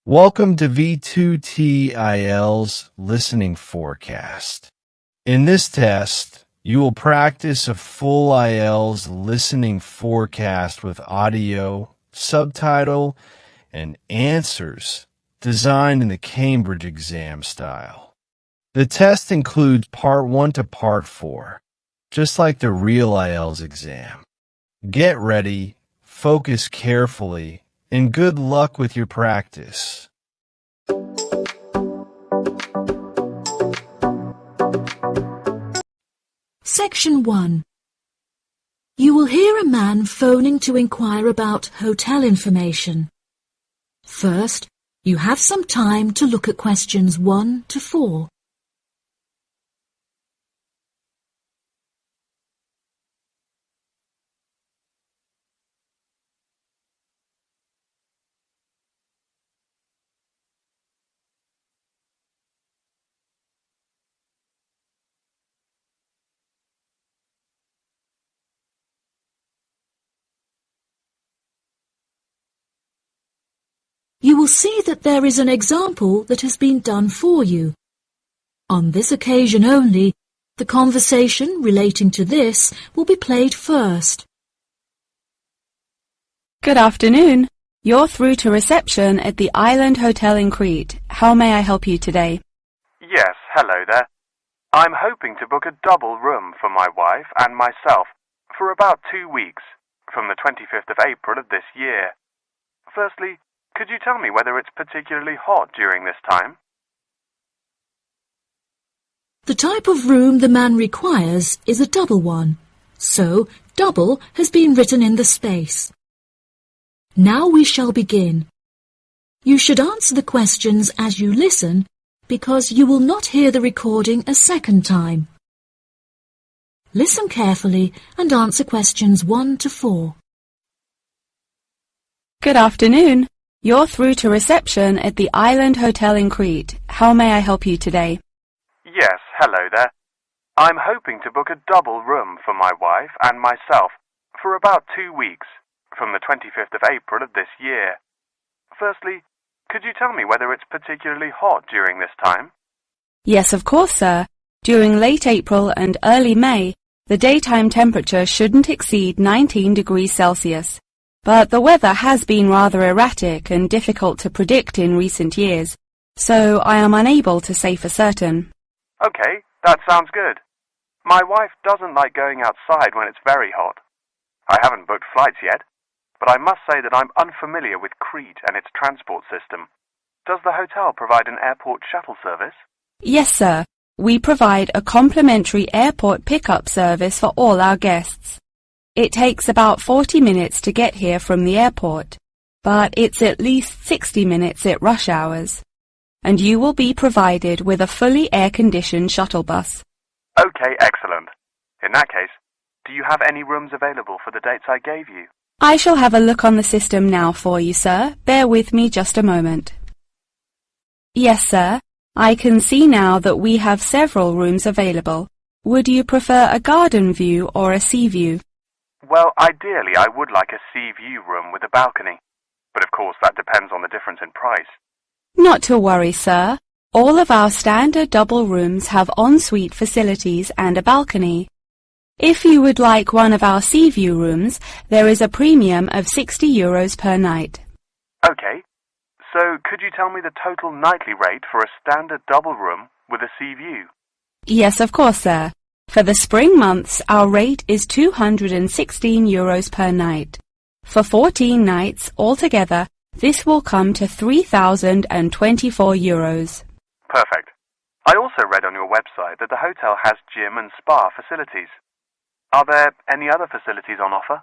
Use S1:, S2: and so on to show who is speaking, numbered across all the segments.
S1: Welcome to V2T IELTS Listening Forecast. In this test, you will practice a full IELTS listening forecast with audio, subtitle, and answers designed in the Cambridge exam style. The test includes Part 1 to Part 4, just like the real IELTS exam. Get ready, focus carefully, and good luck with your practice.
S2: Section 1. You will hear a man phoning to inquire about hotel information. First, you have some time to look at questions 1 to 4. You will see that there is an example that has been done for you. On this occasion only, the conversation relating to this will be played first.
S3: Good afternoon. You're through to reception at the Island Hotel in Crete. How may I help you today?
S4: Yes, hello there. I'm hoping to book a double room for my wife and myself for about 2 weeks, from the 25th of April of this year. Firstly, could you tell me whether it's particularly hot during this time?
S2: The type of room the man requires is a double one, so double has been written in the space. Now we shall begin. You should answer the questions as you listen, because you will not hear the recording a second time. Listen carefully and answer questions 1 to 4.
S3: Good afternoon. You're through to reception at the Island Hotel in Crete. How may I help you today?
S4: Yes, hello there. I'm hoping to book a double room for my wife and myself for about 2 weeks, from the 25th of April of this year. Firstly, could you tell me whether it's particularly hot during this time?
S3: Yes, of course, sir. During late April and early May, the daytime temperature shouldn't exceed 19 degrees Celsius. But the weather has been rather erratic and difficult to predict in recent years, so I am unable to say for certain.
S4: Okay, that sounds good. My wife doesn't like going outside when it's very hot. I haven't booked flights yet, but I must say that I'm unfamiliar with Crete and its transport system. Does the hotel provide an airport shuttle service?
S3: Yes, sir. We provide a complimentary airport pickup service for all our guests. It takes about 40 minutes to get here from the airport, but it's at least 60 minutes at rush hours. And you will be provided with a fully air-conditioned shuttle bus.
S4: Okay, excellent. In that case, do you have any rooms available for the dates I gave you?
S3: I shall have a look on the system now for you, sir. Bear with me just a moment. Yes, sir. I can see now that we have several rooms available. Would you prefer a garden view or a sea view?
S4: Well, ideally I would like a sea view room with a balcony, but of course that depends on the difference in price.
S3: Not to worry, sir. All of our standard double rooms have ensuite facilities and a balcony. If you would like one of our sea view rooms, there is a premium of €60 per night.
S4: Okay, so could you tell me the total nightly rate for a standard double room with a sea view?
S3: Yes, of course, sir. For the spring months, our rate is €216 per night. For 14 nights altogether, this will come to €3,024.
S4: Perfect. I also read on your website that the hotel has gym and spa facilities. Are there any other facilities on offer?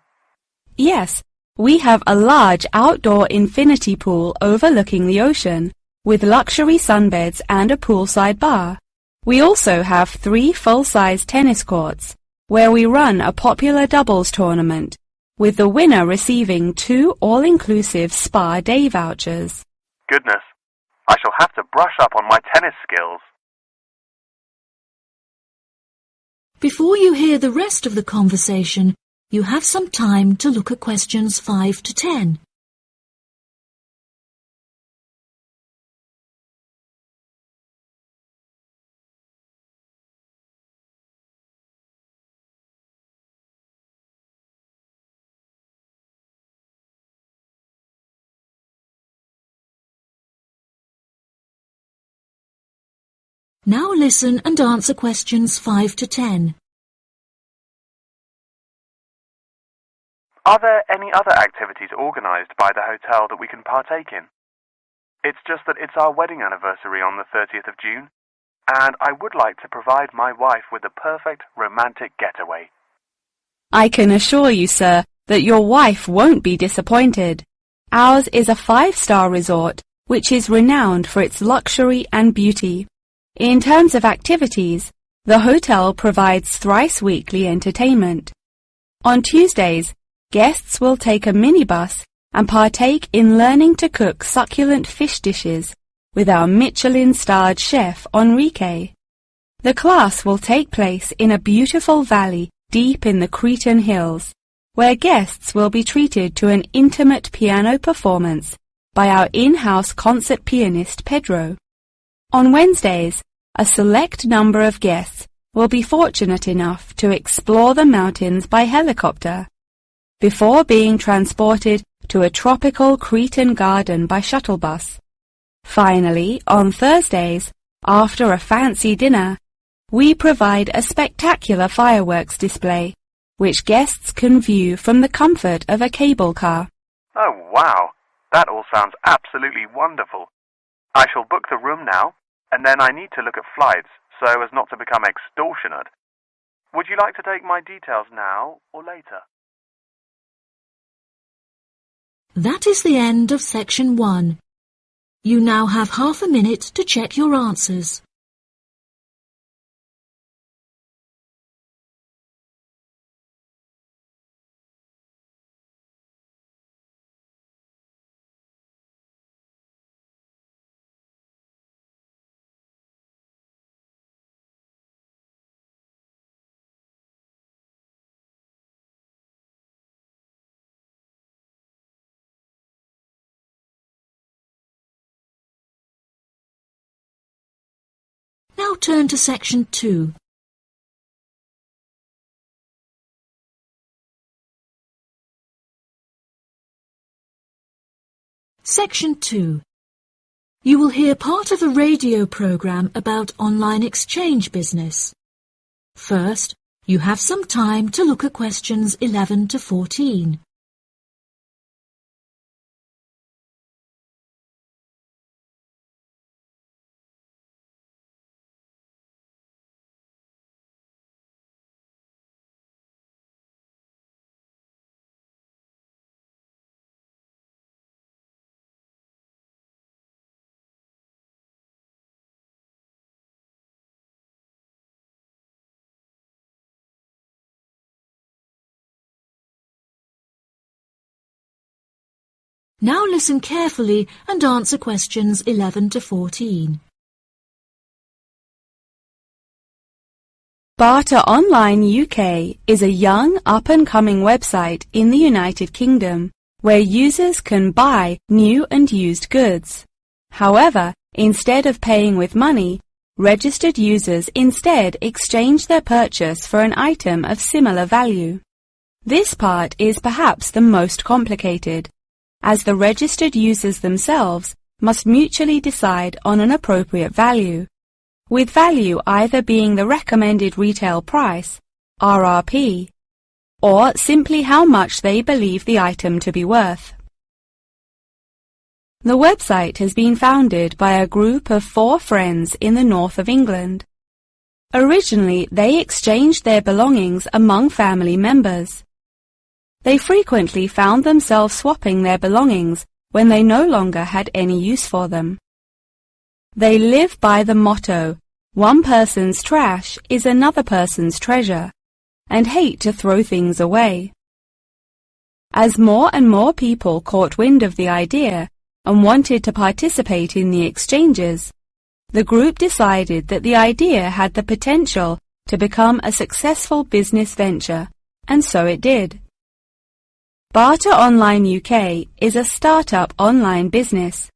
S3: Yes, we have a large outdoor infinity pool overlooking the ocean, with luxury sunbeds and a poolside bar. We also have 3 full-size tennis courts, where we run a popular doubles tournament, with the winner receiving 2 all-inclusive spa day vouchers.
S4: Goodness, I shall have to brush up on my tennis skills.
S2: Before you hear the rest of the conversation, you have some time to look at questions 5 to 10. Now listen and answer questions 5 to 10.
S4: Are there any other activities organised by the hotel that we can partake in? It's just that it's our wedding anniversary on the 30th of June, and I would like to provide my wife with a perfect romantic getaway.
S3: I can assure you, sir, that your wife won't be disappointed. Ours is a 5-star resort, which is renowned for its luxury and beauty. In terms of activities, the hotel provides thrice-weekly entertainment. On Tuesdays, guests will take a minibus and partake in learning to cook succulent fish dishes with our Michelin-starred chef Enrique. The class will take place in a beautiful valley deep in the Cretan hills, where guests will be treated to an intimate piano performance by our in-house concert pianist Pedro. On Wednesdays, a select number of guests will be fortunate enough to explore the mountains by helicopter, before being transported to a tropical Cretan garden by shuttle bus. Finally, on Thursdays, after a fancy dinner, we provide a spectacular fireworks display, which guests can view from the comfort of a cable car.
S4: Oh, wow! That all sounds absolutely wonderful. I shall book the room now, and then I need to look at flights so as not to become extortionate. Would you like to take my details now or later?
S2: That is the end of section 1. You now have half a minute to check your answers. Now turn to section 2. Section 2. You will hear part of a radio program about online exchange business. First, you have some time to look at questions 11 to 14. Now listen carefully and answer questions 11 to 14.
S3: Barter Online UK is a young up-and-coming website in the United Kingdom where users can buy new and used goods. However, instead of paying with money, registered users instead exchange their purchase for an item of similar value. This part is perhaps the most complicated, as the registered users themselves must mutually decide on an appropriate value, with value either being the recommended retail price, RRP, or simply how much they believe the item to be worth. The website has been founded by a group of 4 friends in the north of England. Originally, they exchanged their belongings among family members. They frequently found themselves swapping their belongings when they no longer had any use for them. They live by the motto, "One person's trash is another person's treasure," and hate to throw things away. As more and more people caught wind of the idea and wanted to participate in the exchanges, the group decided that the idea had the potential to become a successful business venture, and so it did. Barter Online UK is a startup online business,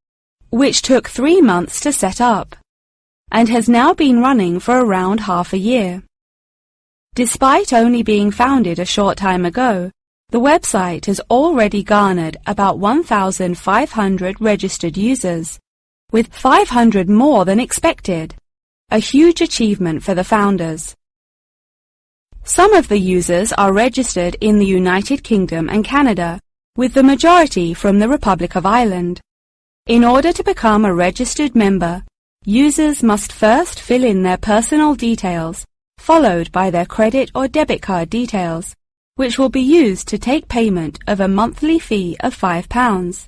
S3: which took 3 months to set up, and has now been running for around half a year. Despite only being founded a short time ago, the website has already garnered about 1,500 registered users, with 500 more than expected. a huge achievement for the founders. Some of the users are registered in the United Kingdom and Canada, with the majority from the Republic of Ireland. In order to become a registered member, users must first fill in their personal details, followed by their credit or debit card details, which will be used to take payment of a monthly fee of £5.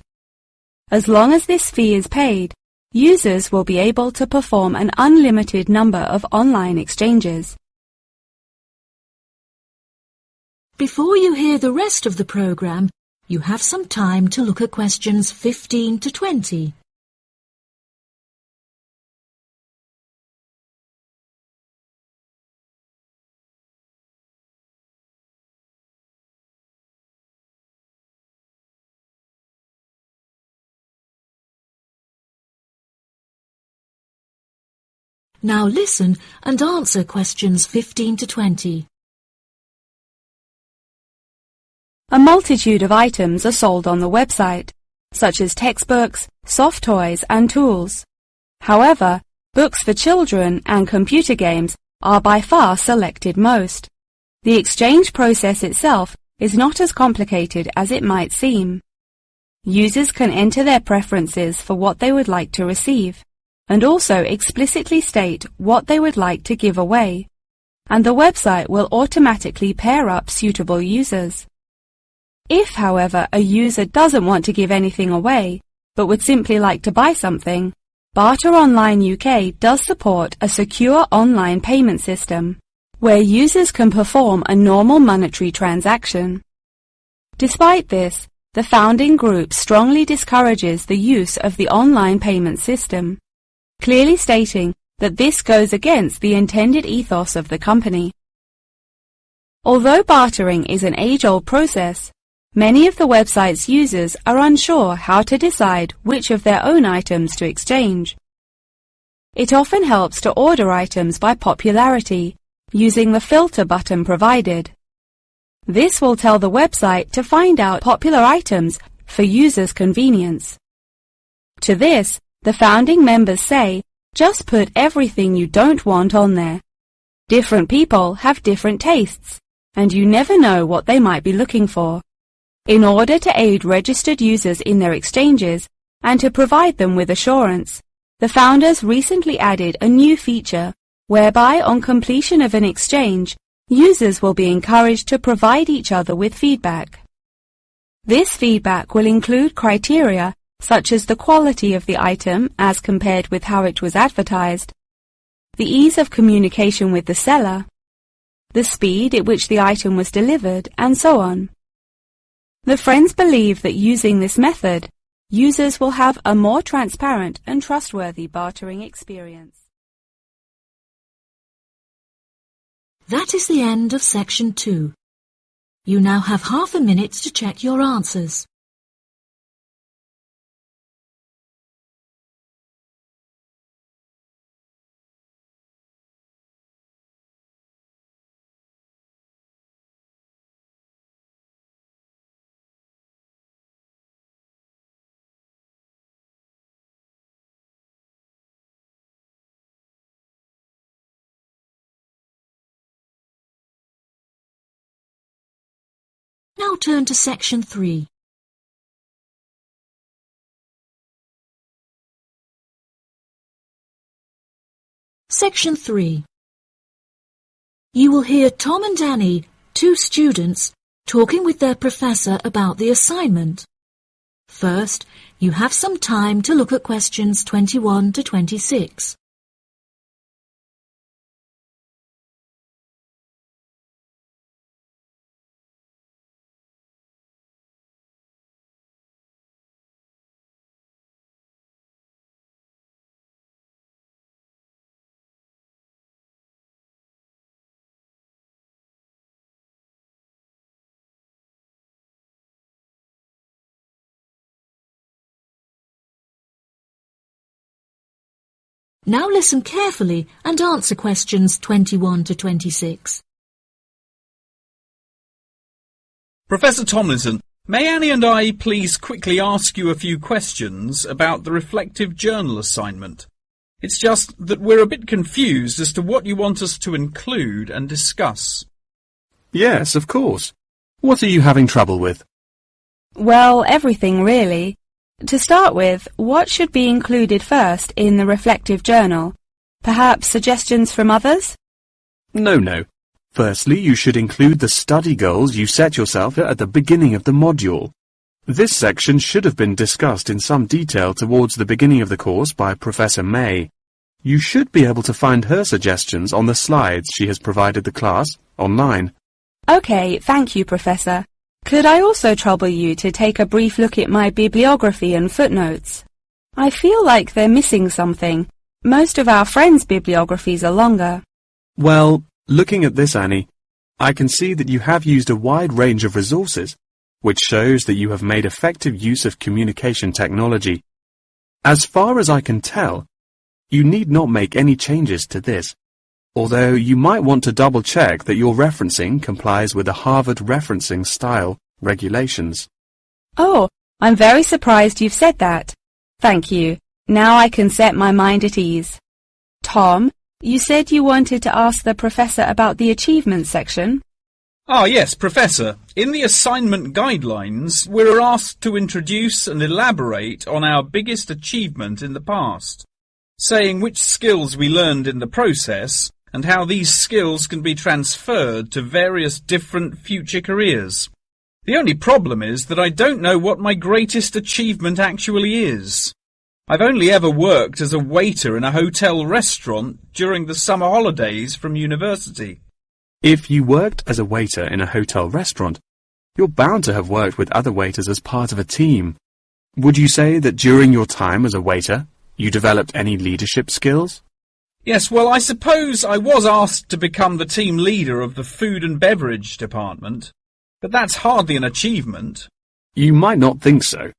S3: As long as this fee is paid, users will be able to perform an unlimited number of online exchanges.
S2: Before you hear the rest of the programme, you have some time to look at questions 15 to 20. Now listen and answer questions 15 to 20.
S3: A multitude of items are sold on the website, such as textbooks, soft toys and tools. However, books for children and computer games are by far selected most. The exchange process itself is not as complicated as it might seem. Users can enter their preferences for what they would like to receive, and also explicitly state what they would like to give away, and the website will automatically pair up suitable users. If, however, a user doesn't want to give anything away, but would simply like to buy something, Barter Online UK does support a secure online payment system, where users can perform a normal monetary transaction. Despite this, the founding group strongly discourages the use of the online payment system, clearly stating that this goes against the intended ethos of the company. Although bartering is an age-old process, many of the website's users are unsure how to decide which of their own items to exchange. It often helps to order items by popularity, using the filter button provided. This will tell the website to find out popular items for users' convenience. To this, the founding members say, just put everything you don't want on there. Different people have different tastes, and you never know what they might be looking for. In order to aid registered users in their exchanges and to provide them with assurance, the founders recently added a new feature whereby on completion of an exchange, users will be encouraged to provide each other with feedback. This feedback will include criteria such as the quality of the item as compared with how it was advertised, the ease of communication with the seller, the speed at which the item was delivered, and so on. The friends believe that using this method, users will have a more transparent and trustworthy bartering experience.
S2: That is the end of section 2. You now have half a minute to check your answers. Now turn to section 3. Section 3. You will hear Tom and Annie, two students, talking with their professor about the assignment. First, you have some time to look at questions 21 to 26. Now listen carefully and answer questions 21 to 26.
S5: Professor Tomlinson, may Annie and I please quickly ask you a few questions about the reflective journal assignment? It's just that we're a bit confused as to what you want us to include and discuss.
S6: Yes, of course. What are you having trouble with?
S3: Well, everything really. To start with, what should be included first in the reflective journal? Perhaps suggestions from others?
S6: No. Firstly, you should include the study goals you set yourself at the beginning of the module. This section should have been discussed in some detail towards the beginning of the course by Professor May. You should be able to find her suggestions on the slides she has provided the class online.
S3: OK, thank you, Professor. Could I also trouble you to take a brief look at my bibliography and footnotes? I feel like they're missing something. Most of our friends' bibliographies are longer.
S6: Well, looking at this, Annie, I can see that you have used a wide range of resources, which shows that you have made effective use of communication technology. As far as I can tell, you need not make any changes to this, although you might want to double-check that your referencing complies with the Harvard Referencing Style regulations.
S3: Oh, I'm very surprised you've said that. Thank you. Now I can set my mind at ease. Tom, you said you wanted to ask the professor about the achievement section?
S5: Yes, Professor. In the assignment guidelines, we're asked to introduce and elaborate on our biggest achievement in the past, saying which skills we learned in the process and how these skills can be transferred to various different future careers. The only problem is that I don't know what my greatest achievement actually is. I've only ever worked as a waiter in a hotel restaurant during the summer holidays from university.
S6: If you worked as a waiter in a hotel restaurant, you're bound to have worked with other waiters as part of a team. Would you say that during your time as a waiter, you developed any leadership skills?
S5: Yes, well, I suppose I was asked to become the team leader of the food and beverage department, but that's hardly an achievement.
S6: You might not think so,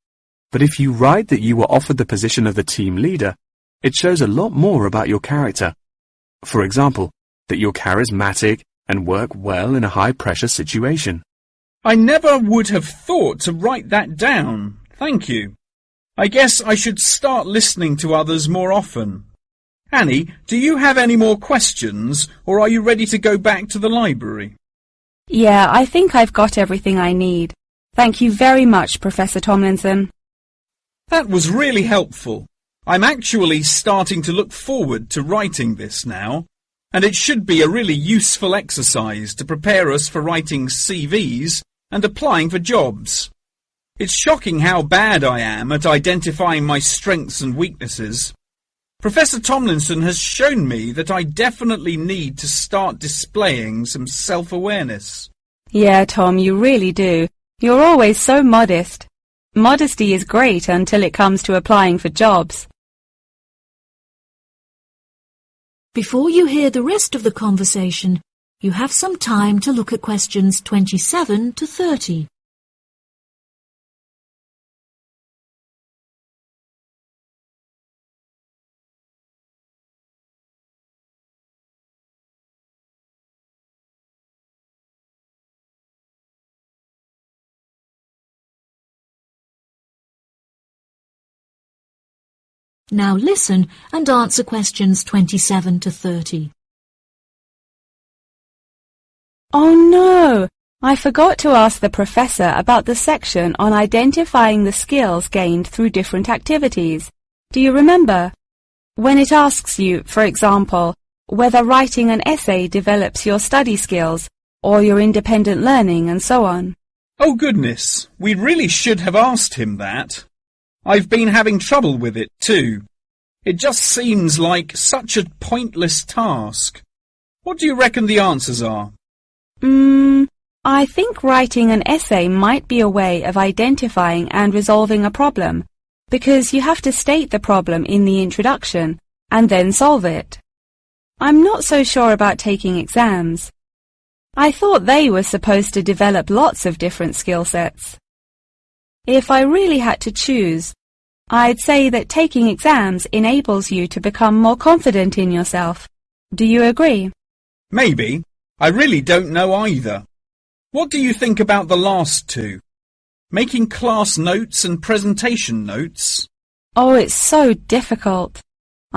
S6: but if you write that you were offered the position of the team leader, it shows a lot more about your character. For example, that you're charismatic and work well in a high-pressure situation.
S5: I never would have thought to write that down. Thank you. I guess I should start listening to others more often. Annie, do you have any more questions, or are you ready to go back to the library?
S3: Yeah, I think I've got everything I need. Thank you very much, Professor Tomlinson.
S5: That was really helpful. I'm actually starting to look forward to writing this now, and it should be a really useful exercise to prepare us for writing CVs and applying for jobs. It's shocking how bad I am at identifying my strengths and weaknesses. Professor Tomlinson has shown me that I definitely need to start displaying some self-awareness.
S3: Yeah, Tom, you really do. You're always so modest. Modesty is great until it comes to applying for jobs.
S2: Before you hear the rest of the conversation, you have some time to look at questions 27 to 30. Now listen and answer questions 27 to 30.
S3: Oh no! I forgot to ask the professor about the section on identifying the skills gained through different activities. Do you remember? When it asks you, for example, whether writing an essay develops your study skills or your independent learning and so on.
S5: Oh goodness, we really should have asked him that. I've been having trouble with it too. It just seems like such a pointless task. What do you reckon the answers are?
S3: I think writing an essay might be a way of identifying and resolving a problem, because you have to state the problem in the introduction and then solve it. I'm not so sure about taking exams. I thought they were supposed to develop lots of different skill sets. If I really had to choose, I'd say that taking exams enables you to become more confident in yourself. Do you agree?
S5: Maybe. I really don't know either. What do you think about the last two? Making class notes and presentation notes?
S3: Oh, it's so difficult.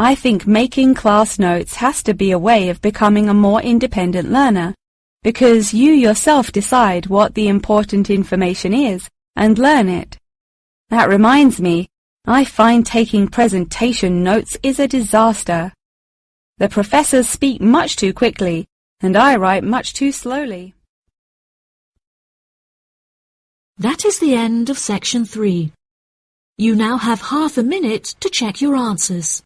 S3: I think making class notes has to be a way of becoming a more independent learner, because you yourself decide what the important information is and learn it. That reminds me, I find taking presentation notes is a disaster. The professors speak much too quickly, and I write much too slowly.
S2: That is the end of section 3. You now have half a minute to check your answers.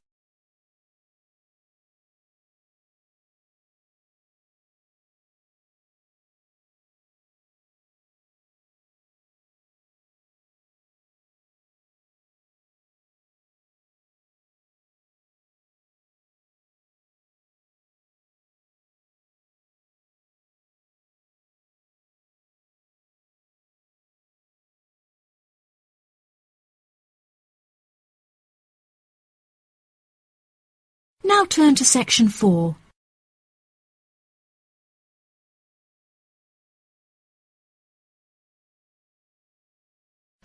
S2: Now turn to section 4.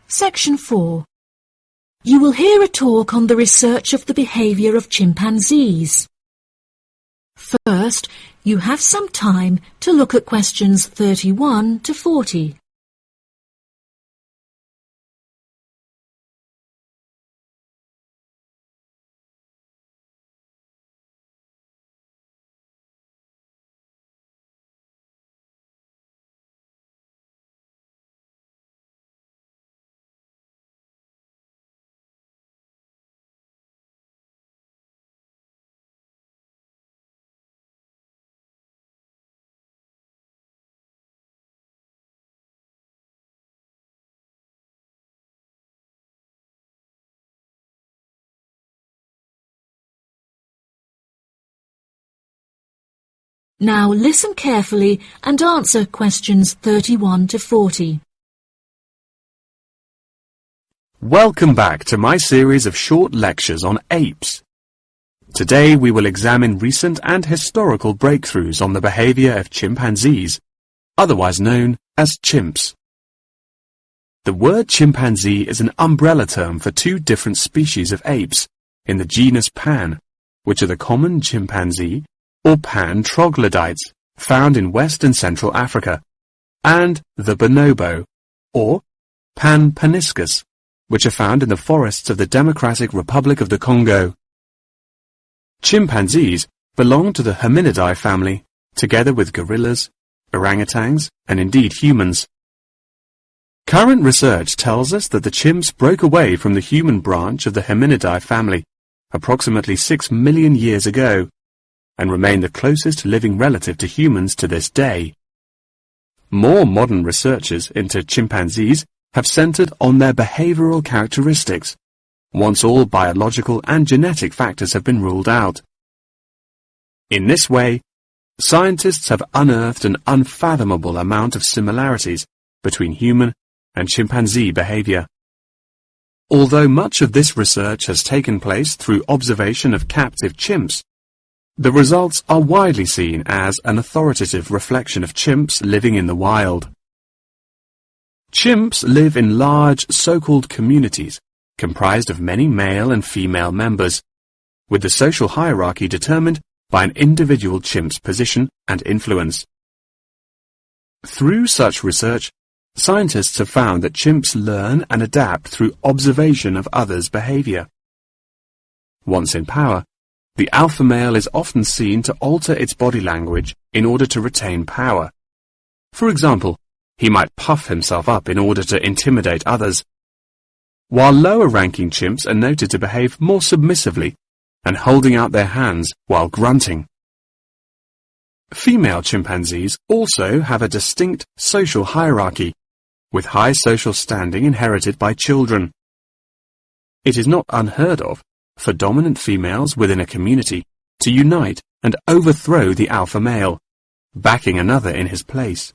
S2: Section 4. You will hear a talk on the research of the behaviour of chimpanzees. First, you have some time to look at questions 31 to 40. Now listen carefully and answer questions 31 to 40.
S6: Welcome back to my series of short lectures on apes. Today we will examine recent and historical breakthroughs on the behavior of chimpanzees, otherwise known as chimps. The word chimpanzee is an umbrella term for two different species of apes in the genus Pan, which are the common chimpanzee or Pan troglodytes found in West and Central Africa, and the bonobo, or Pan paniscus, which are found in the forests of the Democratic Republic of the Congo. Chimpanzees belong to the Hominidae family, together with gorillas, orangutans, and indeed humans. Current research tells us that the chimps broke away from the human branch of the Hominidae family approximately 6 million years ago, and remain the closest living relative to humans to this day. More modern researches into chimpanzees have centered on their behavioral characteristics, once all biological and genetic factors have been ruled out. In this way, scientists have unearthed an unfathomable amount of similarities between human and chimpanzee behavior. Although much of this research has taken place through observation of captive chimps, the results are widely seen as an authoritative reflection of chimps living in the wild. Chimps live in large so-called communities comprised of many male and female members, with the social hierarchy determined by an individual chimp's position and influence. Through such research, scientists have found that chimps learn and adapt through observation of others' behavior. Once in power, the alpha male is often seen to alter its body language in order to retain power. For example, he might puff himself up in order to intimidate others, while lower-ranking chimps are noted to behave more submissively and holding out their hands while grunting. Female chimpanzees also have a distinct social hierarchy, with high social standing inherited by children. It is not unheard of for dominant females within a community to unite and overthrow the alpha male, backing another in his place.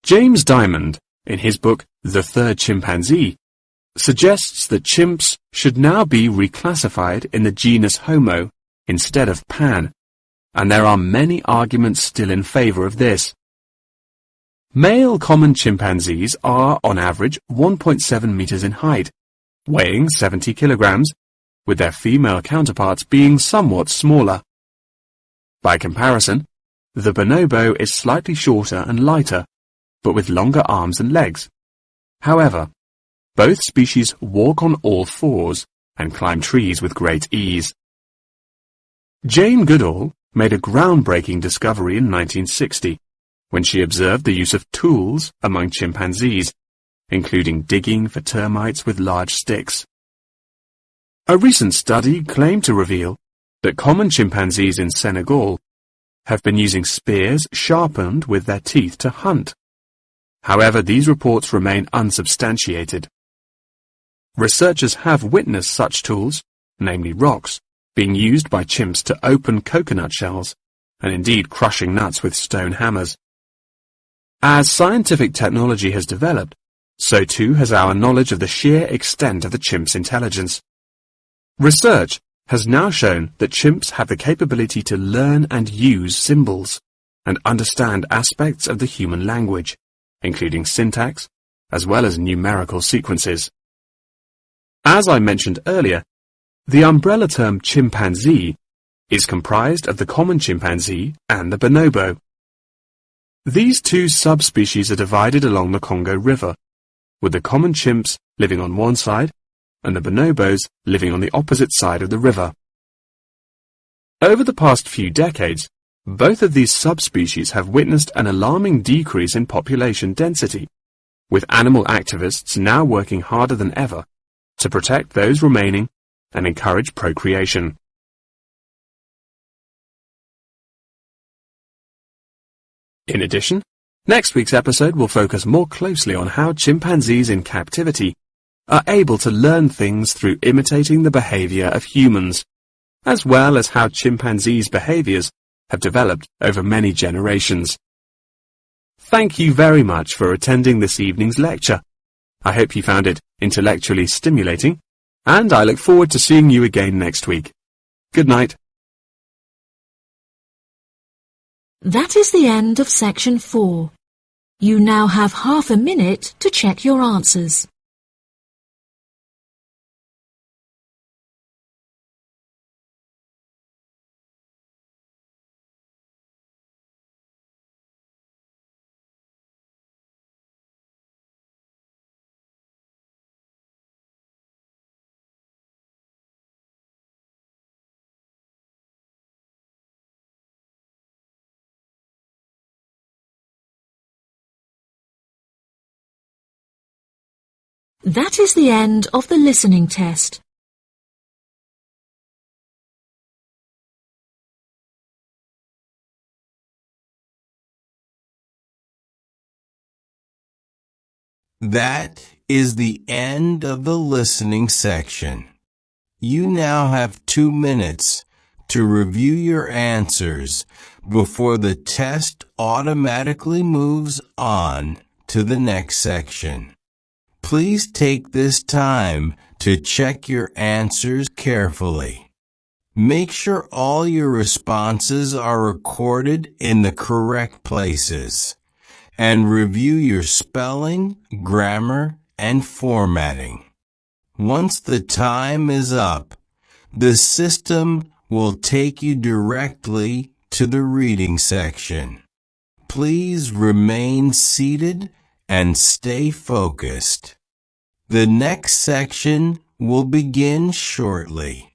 S6: James Diamond, in his book The Third Chimpanzee, suggests that chimps should now be reclassified in the genus Homo instead of Pan, and there are many arguments still in favor of this. Male common chimpanzees are, on average, 1.7 meters in height, weighing 70 kilograms, with their female counterparts being somewhat smaller. By comparison, the bonobo is slightly shorter and lighter, but with longer arms and legs. However, both species walk on all fours and climb trees with great ease. Jane Goodall made a groundbreaking discovery in 1960 when she observed the use of tools among chimpanzees, including digging for termites with large sticks. A recent study claimed to reveal that common chimpanzees in Senegal have been using spears sharpened with their teeth to hunt. However, these reports remain unsubstantiated. Researchers have witnessed such tools, namely rocks, being used by chimps to open coconut shells, and indeed crushing nuts with stone hammers. As scientific technology has developed, so too has our knowledge of the sheer extent of the chimp's intelligence. Research has now shown that chimps have the capability to learn and use symbols, and understand aspects of the human language, including syntax, as well as numerical sequences. As I mentioned earlier, the umbrella term chimpanzee is comprised of the common chimpanzee and the bonobo. These two subspecies are divided along the Congo River, with the common chimps living on one side and the bonobos living on the opposite side of the river. Over the past few decades, both of these subspecies have witnessed an alarming decrease in population density, with animal activists now working harder than ever to protect those remaining and encourage procreation. In addition, next week's episode will focus more closely on how chimpanzees in captivity are able to learn things through imitating the behavior of humans, as well as how chimpanzees' behaviors have developed over many generations. Thank you very much for attending this evening's lecture. I hope you found it intellectually stimulating, and I look forward to seeing you again next week. Good night.
S2: That is the end of section 4. You now have half a minute to check your answers. That is the end of the listening test.
S1: That is the end of the listening section. You now have 2 minutes to review your answers before the test automatically moves on to the next section. Please take this time to check your answers carefully. Make sure all your responses are recorded in the correct places, and review your spelling, grammar, and formatting. Once the time is up, the system will take you directly to the reading section. Please remain seated and stay focused. The next section will begin shortly.